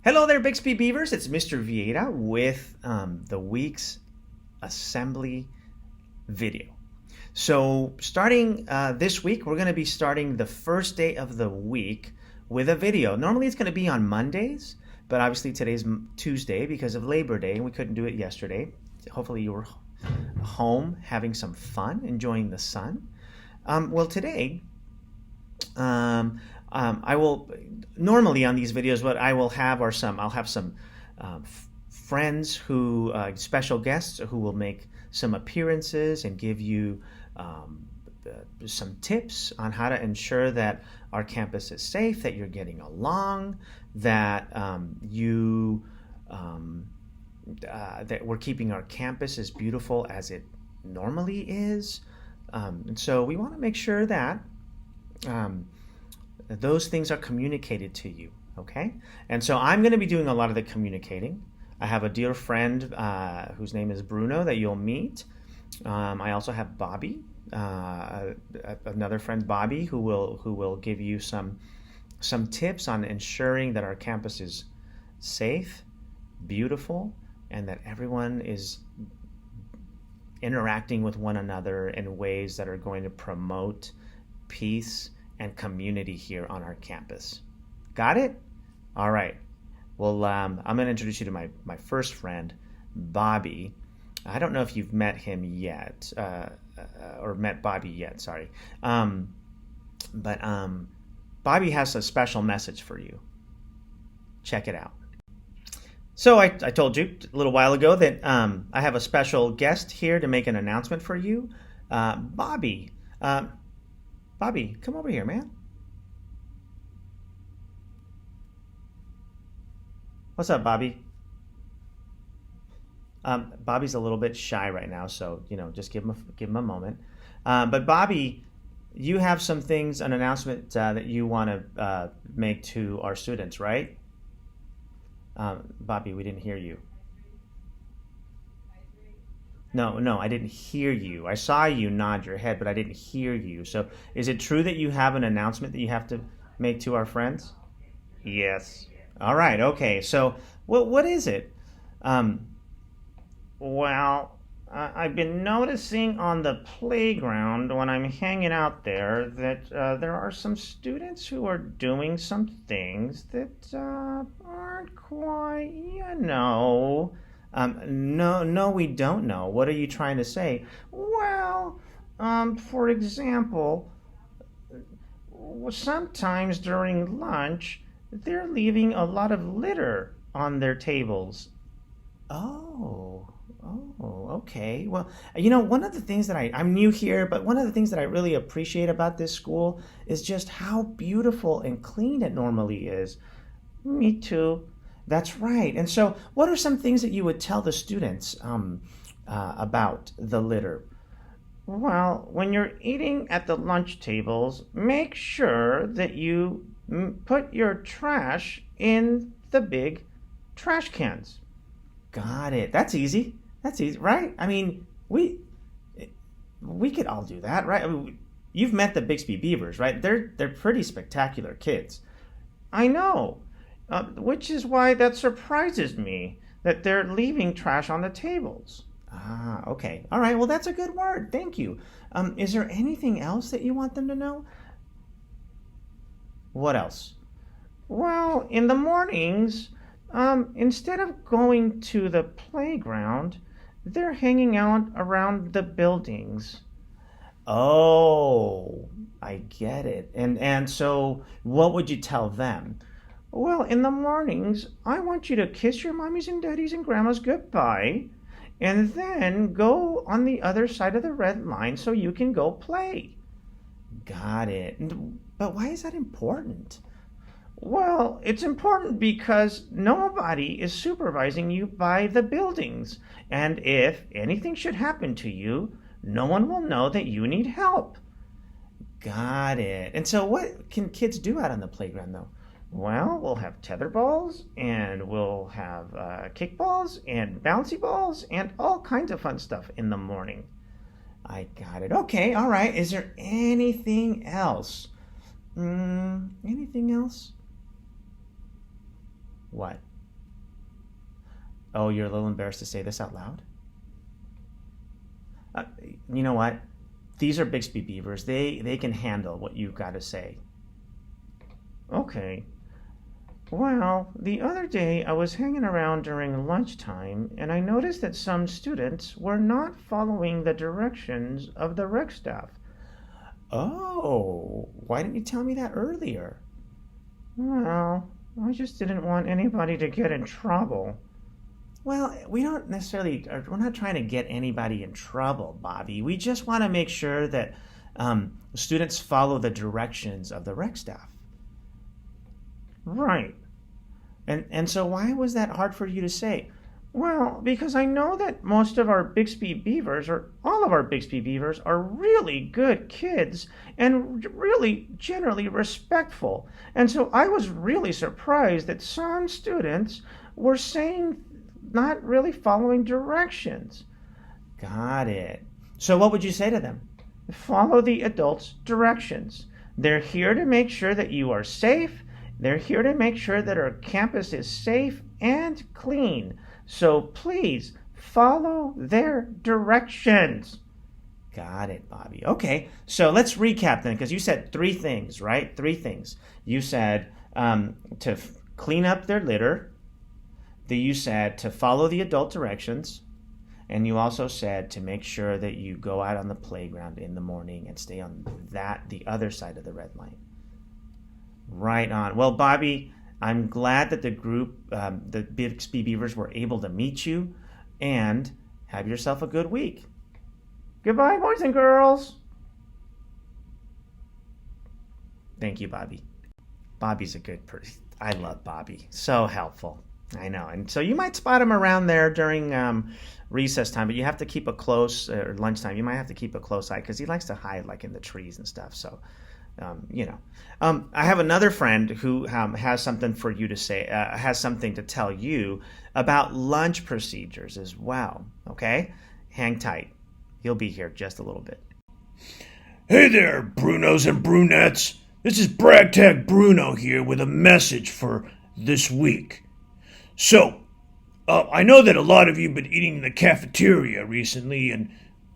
Hello there, Bixby Beavers. It's Mr. Vieira with the week's assembly video. So starting this week, we're going to be starting the first day of the week with a video. Normally it's going to be on Mondays, but obviously today's Tuesday because of Labor Day and we couldn't do it yesterday. Hopefully you were home having some fun, enjoying the sun. Well, today, I will normally on these videos what I will have are I'll have some friends who special guests who will make some appearances and give you some tips on how to ensure that our campus is safe, that you're getting along, that that we're keeping our campus as beautiful as it normally is. And so we want to make sure that those things are communicated to you, okay? And so I'm going to be doing a lot of the communicating. I have a dear friend whose name is Bruno that you'll meet. I also have Bobby, another friend, Bobby, who will give you some tips on ensuring that our campus is safe, beautiful, and that everyone is interacting with one another in ways that are going to promote peace and community here on our campus. Got it? All right. Well, I'm going to introduce you to my first friend, Bobby. I don't know if you've met him yet, or met Bobby yet, sorry. But Bobby has a special message for you. Check it out. So I told you a little while ago that I have a special guest here to make an announcement for you. Bobby. Bobby, come over here, man. What's up, Bobby? Bobby's a little bit shy right now, so just give him a moment. But Bobby, you have some things, an announcement that you want to make to our students, right? Bobby, we didn't hear you. No, I didn't hear you. I saw you nod your head, but I didn't hear you. So is it true that you have an announcement that you have to make to our friends? Yes. All right, okay. So what is it? Well, I've been noticing on the playground when I'm hanging out there that there are some students who are doing some things that aren't quite, No, we don't know. What are you trying to say? Well, for example, sometimes during lunch, they're leaving a lot of litter on their tables. Oh, okay. Well, one of the things that I'm new here, but one of the things that I really appreciate about this school is just how beautiful and clean it normally is. Me too. That's right. And so what are some things that you would tell the students about the litter? Well, when you're eating at the lunch tables, make sure that you put your trash in the big trash cans. Got it. That's easy. That's easy, right? I mean, we could all do that, right? I mean, you've met the Bixby Beavers, right? They're pretty spectacular kids. I know. Which is why that surprises me, that they're leaving trash on the tables. Ah, okay. All right, well, that's a good word. Thank you. Is there anything else that you want them to know? What else? Well, in the mornings, instead of going to the playground, they're hanging out around the buildings. Oh, I get it. And so what would you tell them? Well, in the mornings, I want you to kiss your mommies and daddies and grandmas goodbye, and then go on the other side of the red line so you can go play. Got it. But why is that important? Well, it's important because nobody is supervising you by the buildings, and if anything should happen to you, no one will know that you need help. Got it. And so what can kids do out on the playground, though? Well, we'll have tether balls, and we'll have kickballs and bouncy balls and all kinds of fun stuff in the morning. I got it. Okay, all right. Is there anything else? Anything else? What? Oh, you're a little embarrassed to say this out loud? Uh, you know what? These are Bixby Beavers. They can handle what you've got to say. Okay. Well, the other day I was hanging around during lunchtime and I noticed that some students were not following the directions of the rec staff. Oh, why didn't you tell me that earlier? Well, I just didn't want anybody to get in trouble. Well, we're not trying to get anybody in trouble, Bobby. We just want to make sure that students follow the directions of the rec staff. Right. And so why was that hard for you to say? Well, because I know that most of our Bixby Beavers, or all of our Bixby Beavers, are really good kids and really generally respectful. And so I was really surprised that some students were saying not really following directions. Got it. So what would you say to them? Follow the adults' directions. They're here to make sure that you are safe. They're here to make sure that our campus is safe and clean. So please follow their directions. Got it, Bobby. Okay, so let's recap then, because you said 3 things, right? 3 things. You said to clean up their litter. You said to follow the adult directions. And you also said to make sure that you go out on the playground in the morning and stay on the other side of the red line. Right on. Well, Bobby, I'm glad that the group, the Bixby Beavers, were able to meet you, and have yourself a good week. Goodbye, boys and girls. Thank you, Bobby. Bobby's a good person. I love Bobby. So helpful. I know. And so you might spot him around there during recess time, but you have to keep or lunchtime. You might have to keep a close eye because he likes to hide like in the trees and stuff. So, I have another friend who has something for you to say, has something to tell you about lunch procedures as well. Okay? Hang tight. He'll be here just a little bit. Hey there, Brunos and Brunettes. This is Bragtag Bruno here with a message for this week. So, I know that a lot of you have been eating in the cafeteria recently, and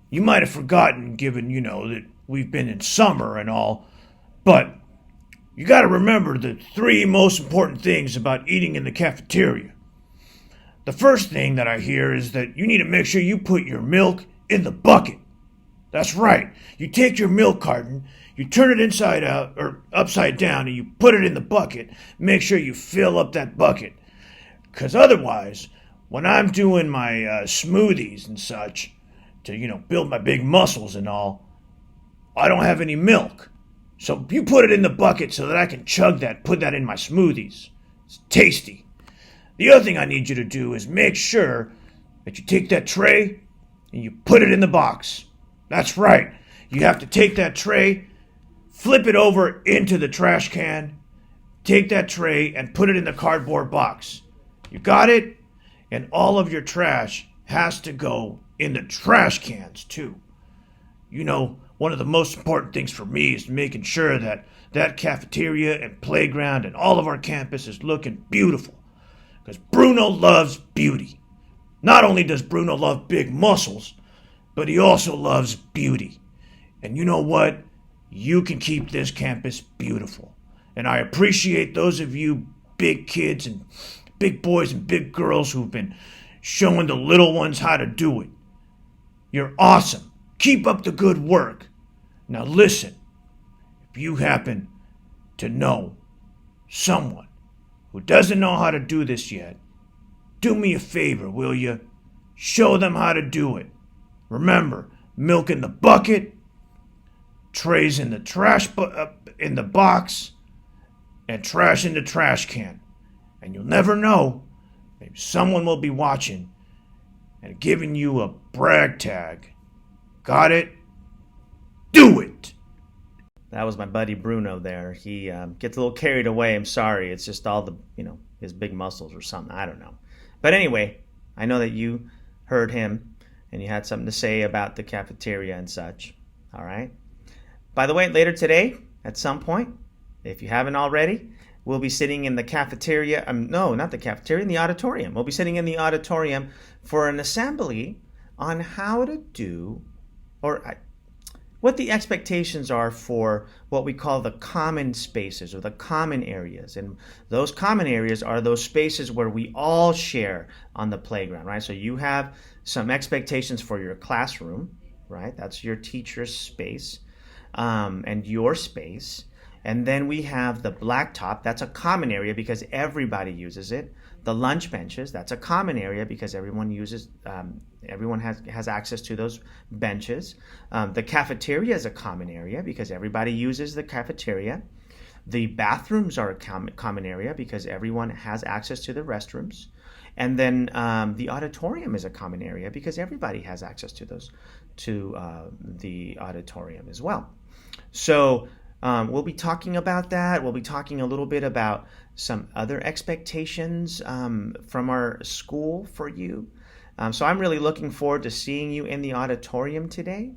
you might have forgotten given, that we've been in summer and all. But you got to remember the 3 most important things about eating in the cafeteria. The first thing that I hear is that you need to make sure you put your milk in the bucket. That's right. You take your milk carton, you turn it inside out or upside down, and you put it in the bucket. Make sure you fill up that bucket. Because otherwise, when I'm doing my smoothies and such to, build my big muscles and all, I don't have any milk. So you put it in the bucket so that I can chug that, put that in my smoothies. It's tasty. The other thing I need you to do is make sure that you take that tray and you put it in the box. That's right. You have to take that tray, flip it over into the trash can, take that tray and put it in the cardboard box. You got it? And all of your trash has to go in the trash cans too. One of the most important things for me is making sure that that cafeteria and playground and all of our campus is looking beautiful. Because Bruno loves beauty. Not only does Bruno love big muscles, but he also loves beauty. And you know what? You can keep this campus beautiful. And I appreciate those of you big kids and big boys and big girls who've been showing the little ones how to do it. You're awesome. Keep up the good work. Now listen, if you happen to know someone who doesn't know how to do this yet, do me a favor, will you? Show them how to do it. Remember, milk in the bucket, trays in the trash in the box, and trash in the trash can. And you'll never know, maybe someone will be watching and giving you a brag tag. Got it? Do it! That was my buddy Bruno there. He gets a little carried away. I'm sorry. It's just all the, his big muscles or something. I don't know. But anyway, I know that you heard him and you had something to say about the cafeteria and such. All right? By the way, later today, at some point, if you haven't already, We'll be sitting in the cafeteria. No, not the cafeteria, in the auditorium. We'll be sitting in the auditorium for an assembly on how to do, or what the expectations are for what we call the common spaces or the common areas. And those common areas are those spaces where we all share on the playground, right? So you have some expectations for your classroom, right? That's your teacher's space, and your space. And then we have the blacktop. That's a common area because everybody uses it. The lunch benches. That's a common area because everyone uses. Everyone has access to those benches. The cafeteria is a common area because everybody uses the cafeteria. The bathrooms are a common area because everyone has access to the restrooms. And then the auditorium is a common area because everybody has access to the auditorium as well. So we'll be talking about that. We'll be talking a little bit about some other expectations from our school for you. So I'm really looking forward to seeing you in the auditorium today.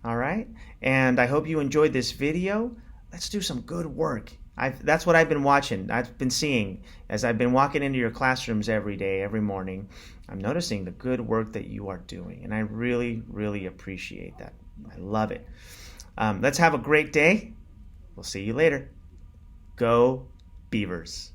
All right. And I hope you enjoyed this video. Let's do some good work. That's what I've been watching. I've been seeing as I've been walking into your classrooms every day, every morning. I'm noticing the good work that you are doing. And I really, really appreciate that. I love it. Let's have a great day. We'll see you later. Go Beavers.